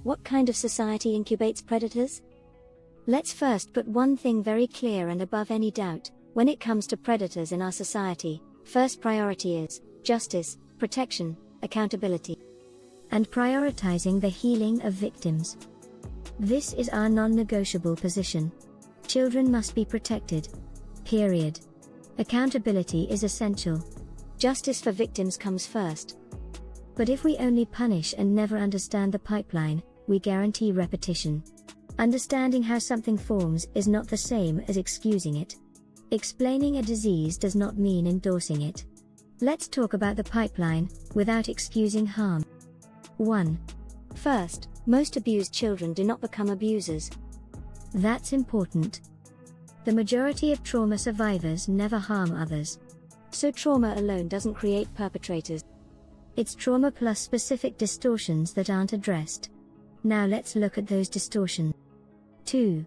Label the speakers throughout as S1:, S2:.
S1: What kind of society incubates predators? Let's first put one thing very clear and above any doubt: when it comes to predators in our society, first priority is justice, protection, accountability, and prioritizing the healing of victims. This is our non-negotiable position. Children must be protected. Period. Accountability is essential. Justice for victims comes first. But if we only punish and never understand the pipeline, we guarantee repetition. Understanding how something forms is not the same as excusing it. Explaining a disease does not mean endorsing it. Let's talk about the pipeline, without excusing harm. 1. First, most abused children do not become abusers. That's important. The majority of trauma survivors never harm others. So trauma alone doesn't create perpetrators. It's trauma plus specific distortions that aren't addressed. Now let's look at those distortions. 2.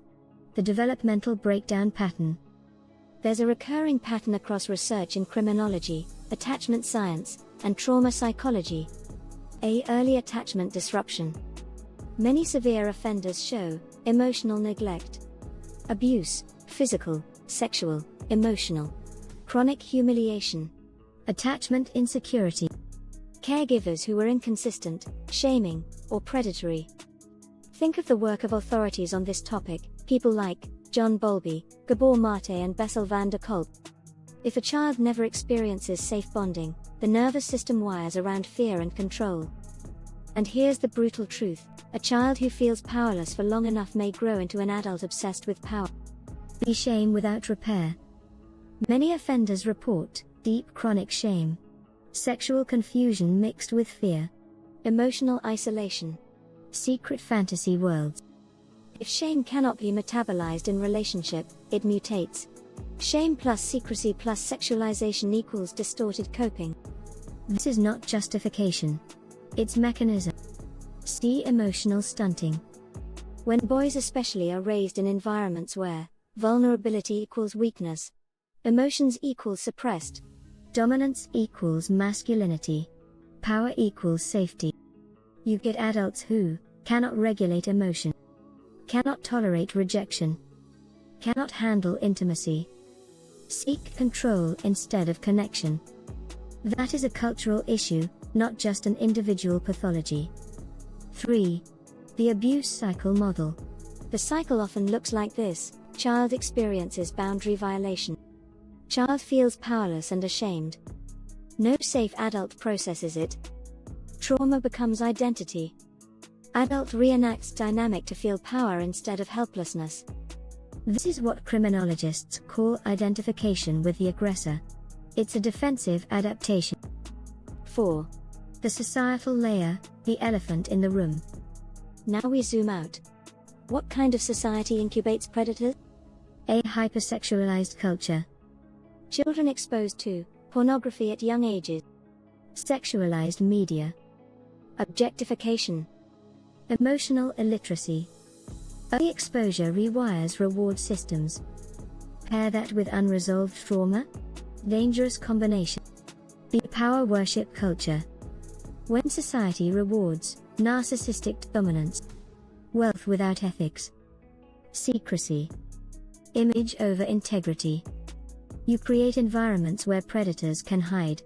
S1: The developmental breakdown pattern. There's a recurring pattern across research in criminology, attachment science, and trauma psychology. A. Early attachment disruption. Many severe offenders show emotional neglect. Abuse, physical, sexual, emotional. Chronic humiliation. Attachment insecurity. Caregivers who were inconsistent, shaming, or predatory. Think of the work of authorities on this topic, people like John Bowlby, Gabor Mate and Bessel van der Kolk. If a child never experiences safe bonding, the nervous system wires around fear and control. And here's the brutal truth: a child who feels powerless for long enough may grow into an adult obsessed with power. Be shame without repair. Many offenders report deep chronic shame, sexual confusion mixed with fear, emotional isolation, secret fantasy worlds. If shame cannot be metabolized in relationship, it mutates. Shame plus secrecy plus sexualization equals distorted coping. This is not justification. It's mechanism. See emotional stunting. When boys especially are raised in environments where vulnerability equals weakness, emotions equals suppressed, dominance equals masculinity, power equals safety, you get adults who cannot regulate emotion, cannot tolerate rejection, cannot handle intimacy, seek control instead of connection. That is a cultural issue, not just an individual pathology. 3. The abuse cycle model. The cycle often looks like this: child experiences boundary violation. Child feels powerless and ashamed. No safe adult processes it. Trauma becomes identity. Adult reenacts dynamic to feel power instead of helplessness. This is what criminologists call identification with the aggressor. It's a defensive adaptation. 4. The societal layer, the elephant in the room. Now we zoom out. What kind of society incubates predators? A. Hypersexualized culture. Children exposed to pornography at young ages. Sexualized media. Objectification. Emotional illiteracy. Early exposure rewires reward systems. Pair that with unresolved trauma? Dangerous combination. B. Power worship culture. When society rewards narcissistic dominance, wealth without ethics, secrecy, image over integrity, you create environments where predators can hide.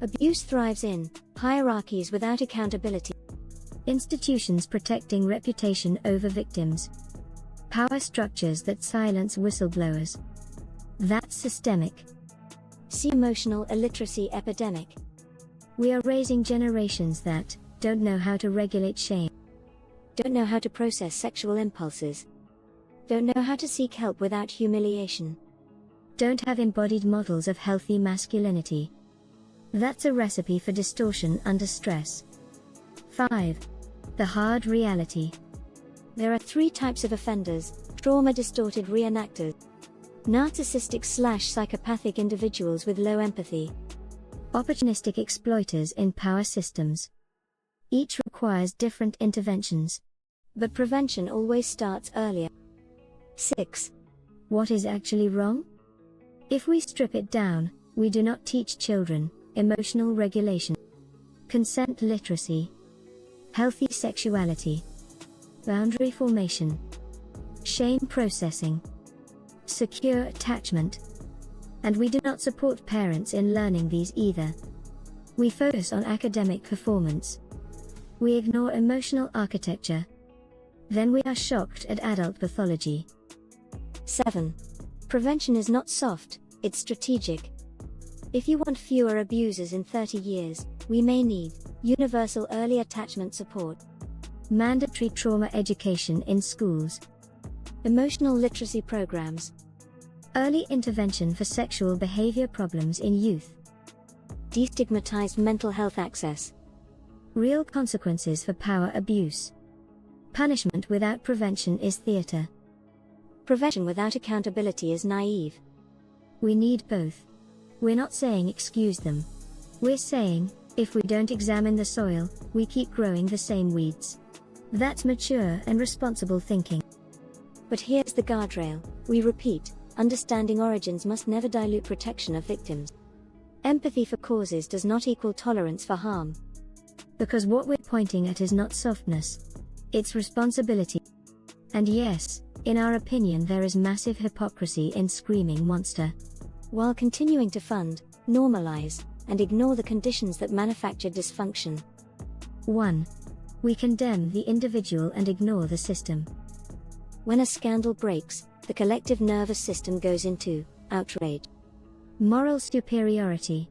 S1: Abuse thrives in hierarchies without accountability, institutions protecting reputation over victims, power structures that silence whistleblowers. That's systemic. See emotional illiteracy epidemic. We are raising generations that don't know how to regulate shame, don't know how to process sexual impulses, don't know how to seek help without humiliation, don't have embodied models of healthy masculinity. That's a recipe for distortion under stress. 5. The hard reality. There are 3 types of offenders: trauma-distorted reenactors, narcissistic/psychopathic individuals with low empathy, opportunistic exploiters in power systems. Each requires different interventions, but prevention always starts earlier. 6. What is actually wrong? If we strip it down, we do not teach children emotional regulation, consent literacy, healthy sexuality, boundary formation, shame processing, secure attachment. And we do not support parents in learning these either. We focus on academic performance. We ignore emotional architecture. Then we are shocked at adult pathology. 7. Prevention is not soft, it's strategic. If you want fewer abusers in 30 years, we may need universal early attachment support, mandatory trauma education in schools, emotional literacy programs, early intervention for sexual behavior problems in youth, destigmatized mental health access, real consequences for power abuse. Punishment without prevention is theater. Prevention without accountability is naive. We need both. We're not saying excuse them. We're saying, if we don't examine the soil, we keep growing the same weeds. That's mature and responsible thinking. But here's the guardrail. We repeat, understanding origins must never dilute protection of victims. Empathy for causes does not equal tolerance for harm. Because what we're pointing at is not softness. It's responsibility. And yes, in our opinion there is massive hypocrisy in screaming monster, while continuing to fund, normalize, and ignore the conditions that manufacture dysfunction. 1. We condemn the individual and ignore the system. When a scandal breaks, the collective nervous system goes into outrage, moral superiority,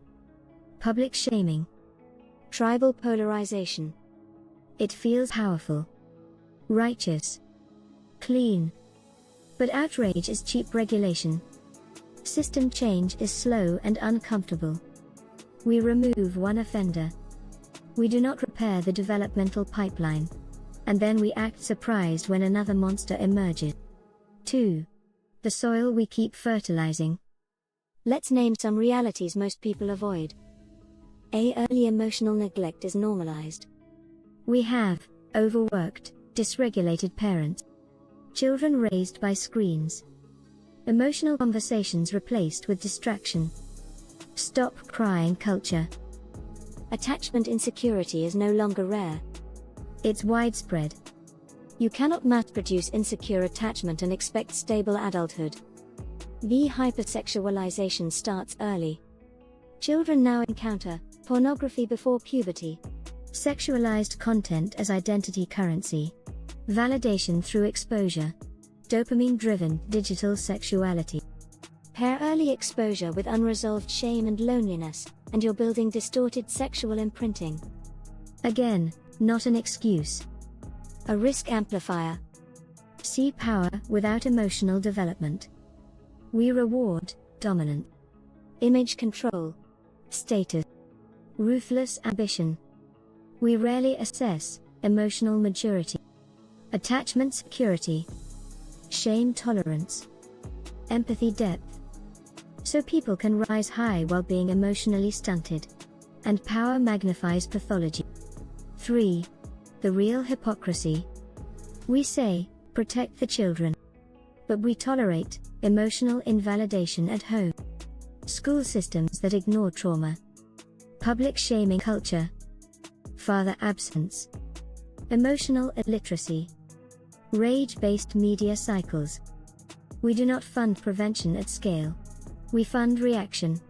S1: public shaming, tribal polarization. It feels powerful, righteous, clean. But outrage is cheap regulation. System change is slow and uncomfortable. We remove one offender. We do not repair the developmental pipeline. And then we act surprised when another monster emerges. 2. The soil we keep fertilizing. Let's name some realities most people avoid. Early emotional neglect is normalized. We have overworked, dysregulated parents. Children raised by screens. Emotional conversations replaced with distraction. Stop crying culture. Attachment insecurity is no longer rare. It's widespread. You cannot mass-produce insecure attachment and expect stable adulthood. The hypersexualization starts early. Children now encounter pornography before puberty, sexualized content as identity currency, validation through exposure, dopamine-driven digital sexuality. Pair early exposure with unresolved shame and loneliness, and you're building distorted sexual imprinting. Again, not an excuse. A risk amplifier. See power without emotional development. We reward dominant, image control, status, ruthless ambition. We rarely assess emotional maturity, attachment security, shame tolerance, empathy depth. So people can rise high while being emotionally stunted. And power magnifies pathology. 3. The real hypocrisy. We say, protect the children. But we tolerate emotional invalidation at home. School systems that ignore trauma. Public shaming culture. Father absence. Emotional illiteracy. Rage-based media cycles. We do not fund prevention at scale. We fund reaction.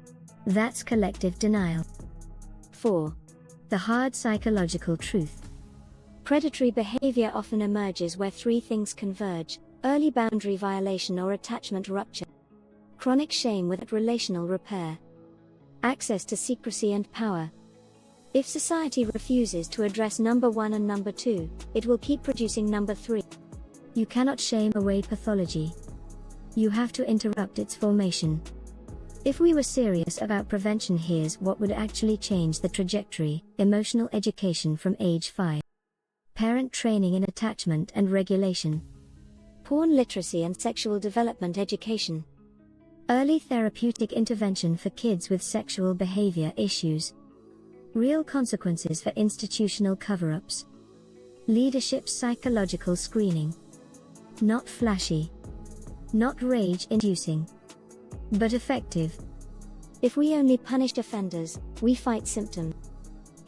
S1: That's collective denial. 4. The hard psychological truth. Predatory behavior often emerges where three things converge: early boundary violation or attachment rupture, chronic shame without relational repair, access to secrecy and power. If society refuses to address number 1 and number 2, it will keep producing number 3. You cannot shame away pathology. You have to interrupt its formation. If we were serious about prevention, here's what would actually change the trajectory: emotional education from age 5. Parent training in attachment and regulation. Porn literacy and sexual development education. Early therapeutic intervention for kids with sexual behavior issues. Real consequences for institutional cover-ups. Leadership psychological screening. Not flashy. Not rage-inducing. But effective. If we only punish offenders, we fight symptoms.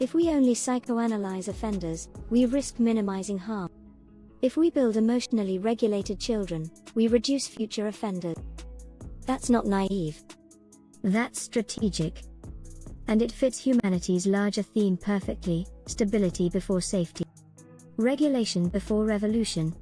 S1: If we only psychoanalyze offenders, we risk minimizing harm. If we build emotionally regulated children, we reduce future offenders. That's not naive. That's strategic. And it fits humanity's larger theme perfectly: stability before safety. Regulation before revolution.